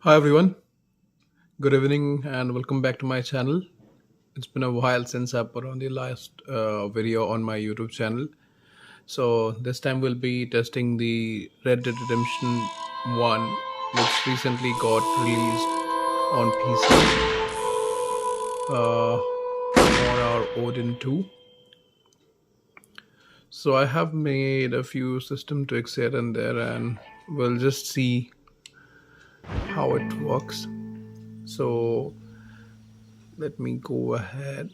Hi everyone, good evening and welcome back to my channel. It's been a while since I put on the last video on my YouTube channel. So this time we'll be testing the Red Dead Redemption 1 which recently got released on PC for our Odin 2. So I have made a few system tweaks here and there and we'll just see how it works. So let me go ahead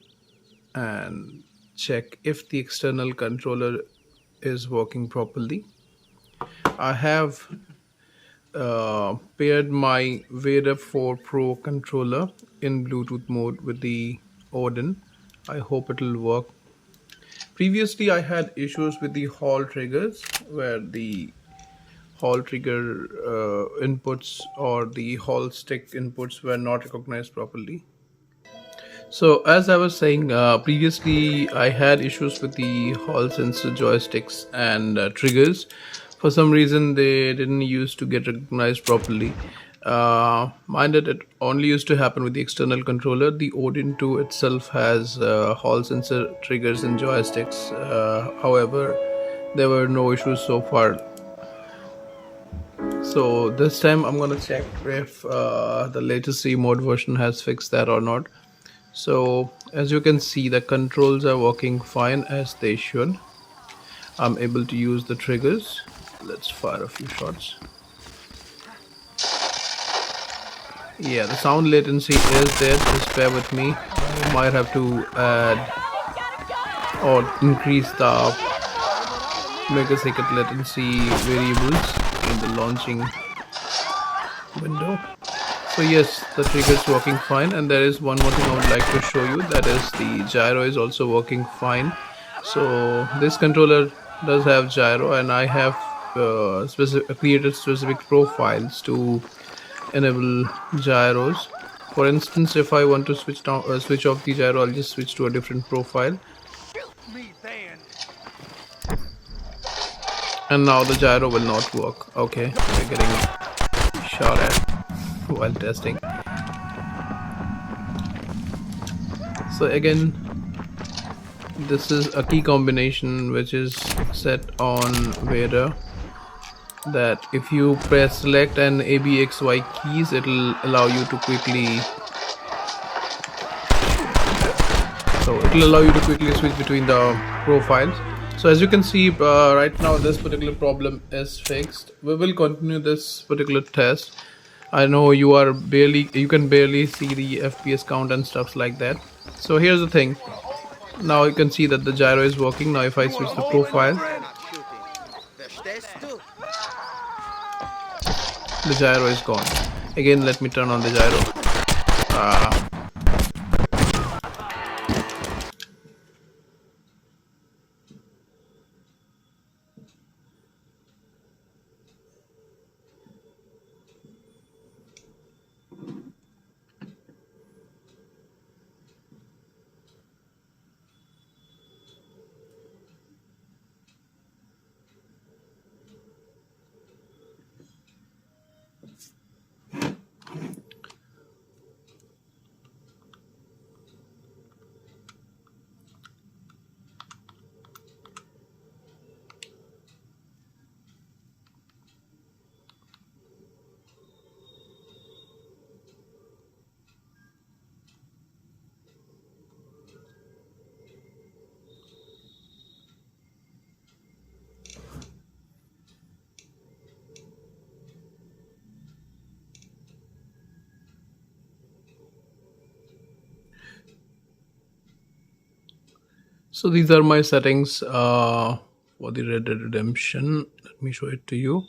and check if the external controller is working properly. I have paired my Vader 4 Pro controller in Bluetooth mode with the Odin. I hope it will work. Previously I had issues with the Hall triggers where the Hall trigger inputs or the Hall stick inputs were not recognized properly. So as I was saying previously, I had issues with the Hall sensor joysticks and triggers. For some reason, they didn't used to get recognized properly. Mind that it only used to happen with the external controller. The Odin 2 itself has Hall sensor triggers and joysticks. However, there were no issues so far. So this time I'm gonna check if the latest Cmod version has fixed that or not. So as you can see, the controls are working fine as they should. I'm able to use the triggers. Let's fire a few shots. Yeah, the sound latency is there, just bear with me. I might have to add or increase the megasecond latency variables in the launching window. So yes, the trigger is working fine, and there is one more thing I would like to show you, that is the gyro is also working fine. So this controller does have gyro, and I have created specific profiles to enable gyros. For instance, if I want to switch off the gyro, I'll just switch to a different profile. And now the gyro will not work. Okay, we're getting shot at while testing. So again, this is a key combination which is set on Vader, that if you press select and ABXY keys, it will allow you to quickly switch between the profiles. So as you can see, right now this particular problem is fixed. We will continue this particular test. I know you can barely see the FPS count and stuff like that. So here's the thing. Now you can see that the gyro is working. Now if I switch the profile, the gyro is gone. Again, let me turn on the gyro. So these are my settings for the Red Dead Redemption. Let me show it to you.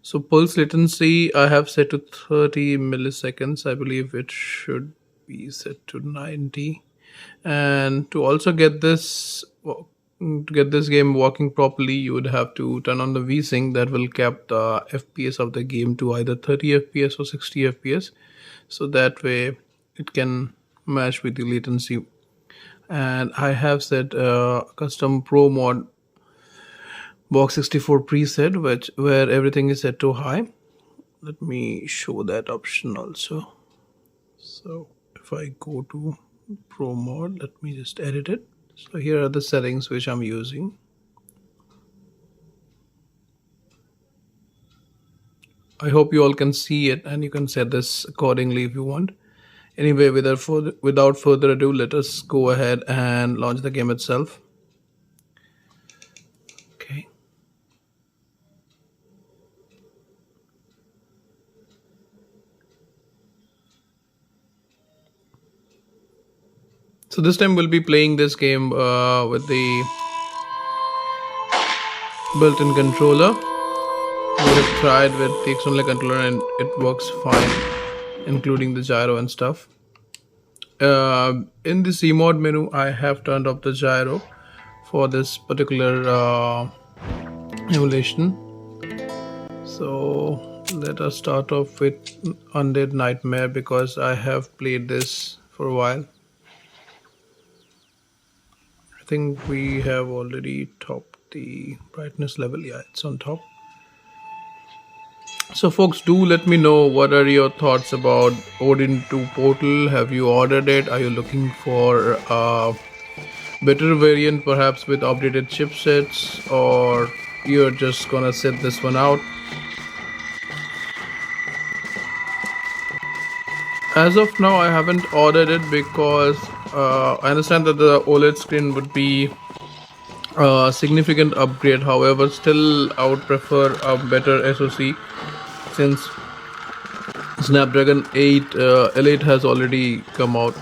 So pulse latency I have set to 30 milliseconds. I believe it should be set to 90. And to also get this game working properly, you would have to turn on the VSync that will cap the FPS of the game to either 30 FPS or 60 FPS. So that way it can match with the latency. And I have set custom pro mod box 64 preset where everything is set to high. let me show that option also. So if I go to Pro mode, let me just edit it. So here are the settings which I'm using. I hope you all can see it, and you can set this accordingly if you want. Anyway, without further ado, let us go ahead and launch the game itself. Okay. So this time we'll be playing this game with the built-in controller. We have tried with the external controller and it works fine, including the gyro and stuff. In the Cmod menu, I have turned off the gyro for this particular emulation. So let us start off with Undead Nightmare because I have played this for a while. I think we have already topped the brightness level. Yeah, it's on top. So folks, do let me know what are your thoughts about Odin 2 Portal. Have you ordered it? Are you looking for a better variant, perhaps with updated chipsets, or you're just gonna set this one out? As of now, I haven't ordered it because I understand that the OLED screen would be a significant upgrade. However, still I would prefer a better SoC since Snapdragon 8 L8 has already come out.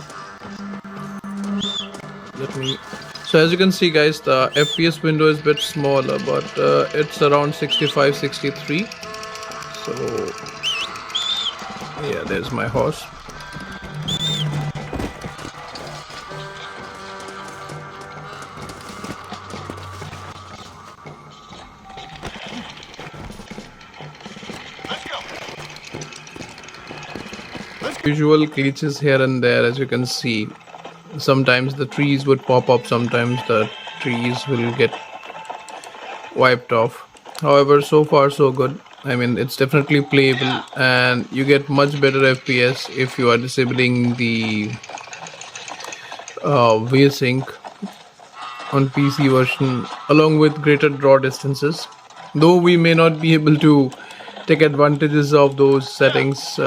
So as you can see guys, the FPS window is a bit smaller, but it's around 65-63. So yeah, there's my horse. Usual glitches here and there, as you can see. Sometimes the trees would pop up, sometimes the trees will get wiped off. However, so far so good. I mean, it's definitely playable and you get much better FPS if you are disabling the Async on PC version, along with greater draw distances. Though we may not be able to take advantages of those settings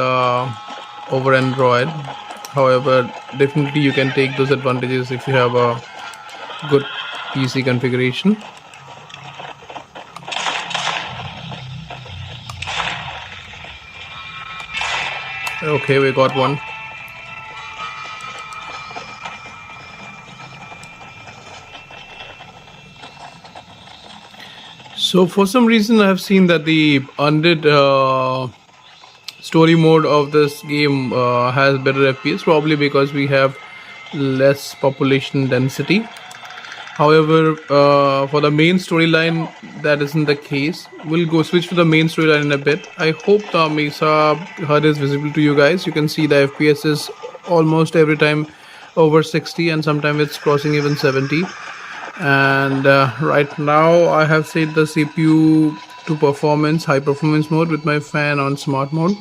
over Android. However, definitely you can take those advantages if you have a good PC configuration. Okay, we got one. So for some reason I have seen that the undead story mode of this game has better FPS, probably because we have less population density. However, for the main storyline, that isn't the case. We'll switch to the main storyline in a bit. I hope the Mesa HUD is visible to you guys. You can see the FPS is almost every time over 60 and sometimes it's crossing even 70. And right now I have set the CPU to high performance mode with my fan on smart mode,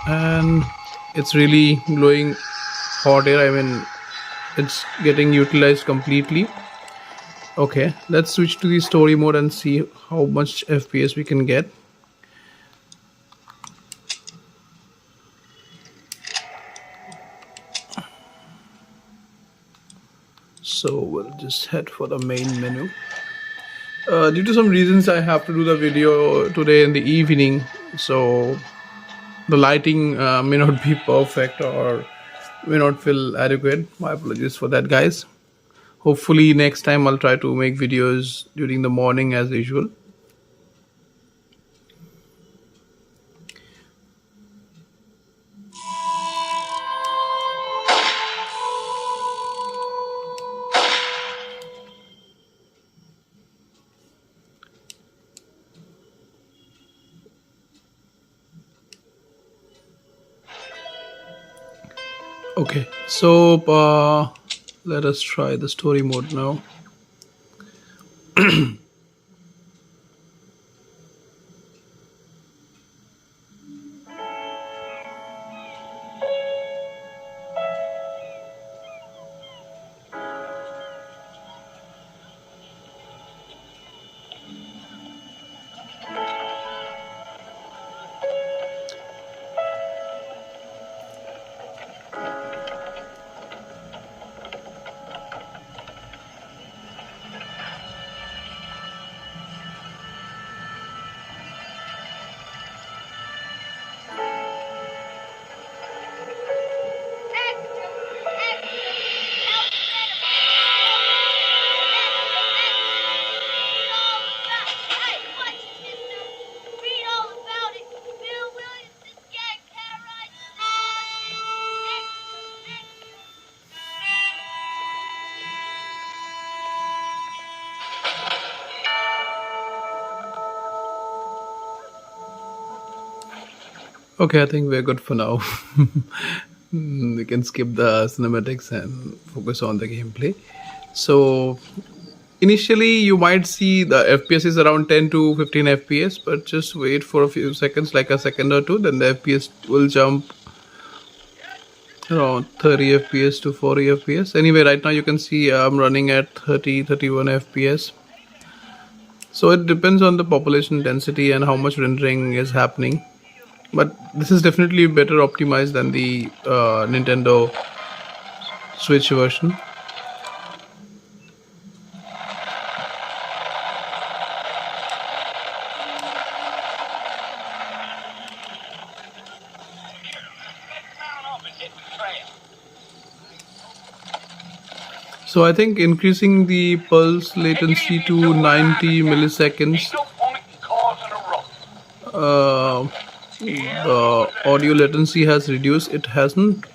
and it's really blowing hot air. I mean, it's getting utilized completely. Okay, let's switch to the story mode and see how much FPS we can get. So we'll just head for the main menu. Due to some reasons, I have to do the video today in the evening, so the lighting may not be perfect or may not feel adequate. My apologies for that, guys. Hopefully next time I'll try to make videos during the morning as usual. Okay, so let us try the story mode now. Okay, I think we're good for now. We can skip the cinematics and focus on the gameplay. So initially you might see the FPS is around 10 to 15 FPS, but just wait for a few seconds, like a second or two, then the FPS will jump around 30 FPS to 40 FPS. Anyway, right now you can see I'm running at 31 FPS. So it depends on the population density and how much rendering is happening. But this is definitely better optimized than the Nintendo Switch version. So I think increasing the pulse latency to 90 milliseconds, the audio latency has reduced. It hasn't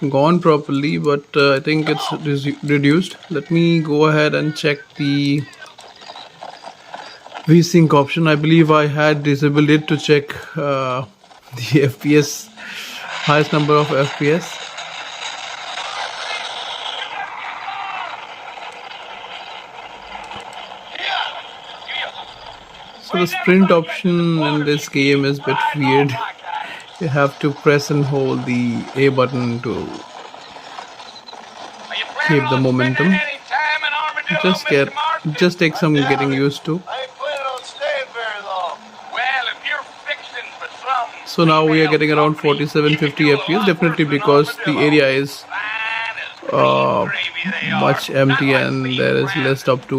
gone properly, but I think it's reduced. Let me go ahead and check the VSync option. I believe I had disabled it to check the FPS, highest number of FPS. So the sprint option in this game is a bit weird. You have to press and hold the A button to keep the momentum. Just take some getting used to. So now we are getting around 47-50 FPS, definitely because the area is much empty and there is less stuff to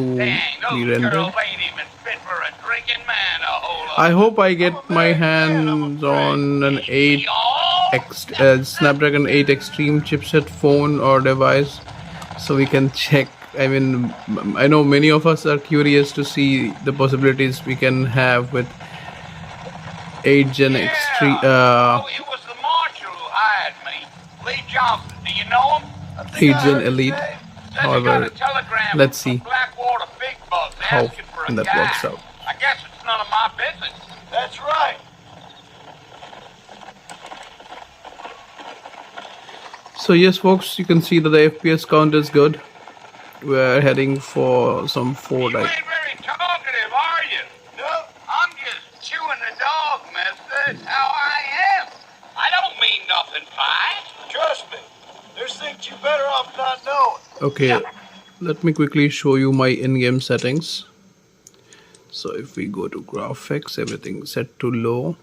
be rendered. I hope I get my hands on an Snapdragon 8 Extreme chipset phone or device, so we can check. I mean, I know many of us are curious to see the possibilities we can have with 8 Gen Extreme. It was the marshal who hired me, Lee Johnson. Do you know him? 8 Gen Elite. However, let's see how that works out. I guess it's none of my business. That's right. So yes, folks, you can see that the FPS count is good. We're heading for some 4. You ain't very talkative, are you? No, I'm just chewing the dog, mister. That's how I am. I don't mean nothing by it. Trust me. There's things you better off not knowing. Okay, let me quickly show you my in-game settings. So if we go to graphics, everything set to low.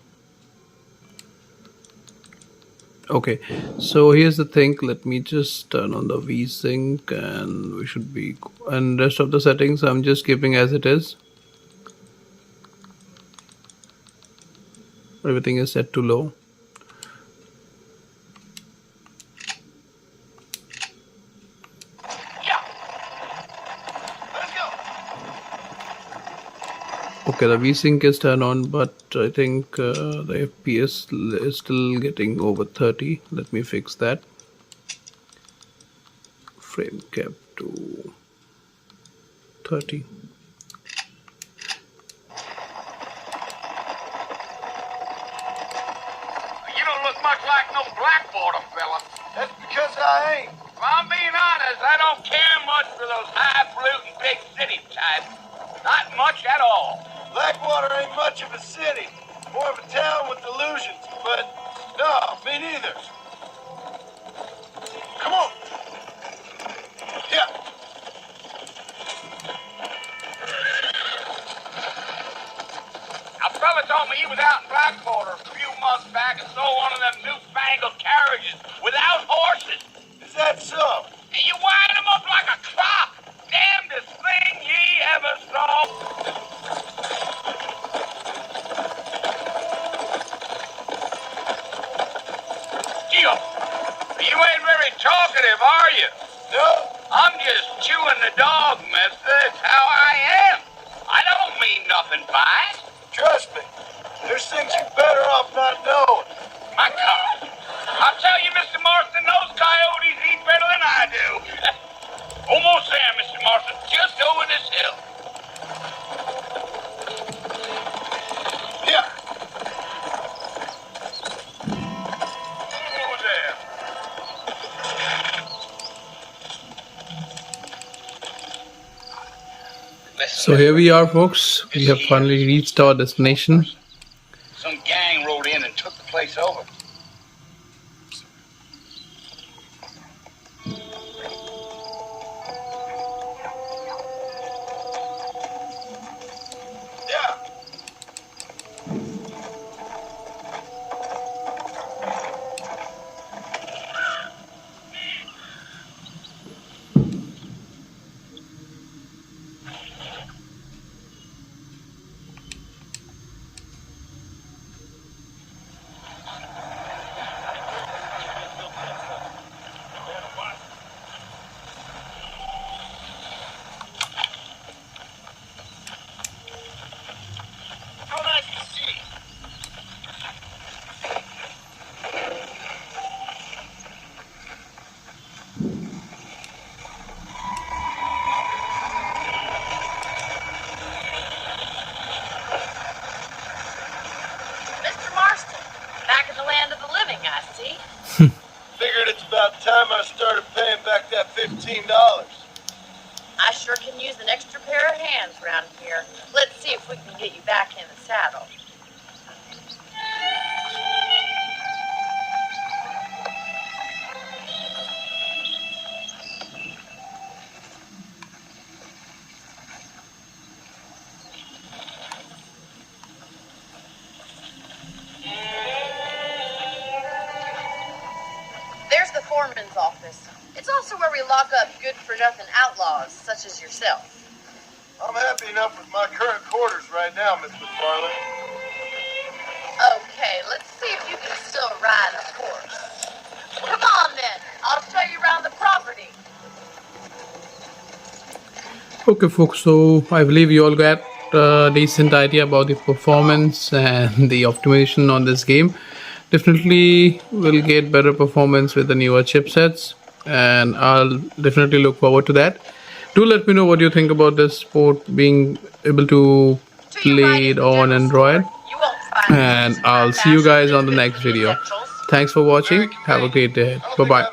Okay, so here's the thing. Let me just turn on the VSync and we should be, and rest of the settings I'm just keeping as it is. Everything is set to low. Okay, the VSync is turned on, but I think the FPS is still getting over 30. Let me fix that. Frame cap to 30. You don't look much like no blackboarder fella. That's because I ain't. If I'm being honest, I don't care much for those highfalutin big city types. Not much at all. Blackwater ain't much of a city. More of a town with illusions, but no, me neither. Come on. Yeah. A fella told me he was out in Blackwater a few months back and saw one of them newfangled carriages without horses. Is that so? And you wind them up like a clock. Damnedest thing ye ever saw. You ain't very talkative, are you? No. I'm just chewing the dog, mister. That's how I am. I don't mean nothing by it. Trust me. There's things you better off not knowing. My God. I'll tell you, Mr. Marston, those coyotes eat better than I do. Almost there, Mr. Marston. Just over this hill. Yeah. So here we are, folks. We have finally reached our destination. Some gang rode in and took the place over. Figured it's about time I started paying back that $15. I sure can use an extra pair of hands around here. Let's see if we can get you back in the saddle. There's the foreman's office. It's also where we lock up good-for-nothing outlaws, such as yourself. I'm happy enough with my current quarters right now, Miss McFarlane. Okay, let's see if you can still ride a horse. Come on, then. I'll show you around the property. Okay, folks, so I believe you all got a decent idea about the performance and the optimization on this game. Definitely will get better performance with the newer chipsets, and I'll definitely look forward to that. Do let me know what you think about this port being able to play it on Android, and I'll see you guys on the next video. Thanks for watching. Have a great day. Bye bye.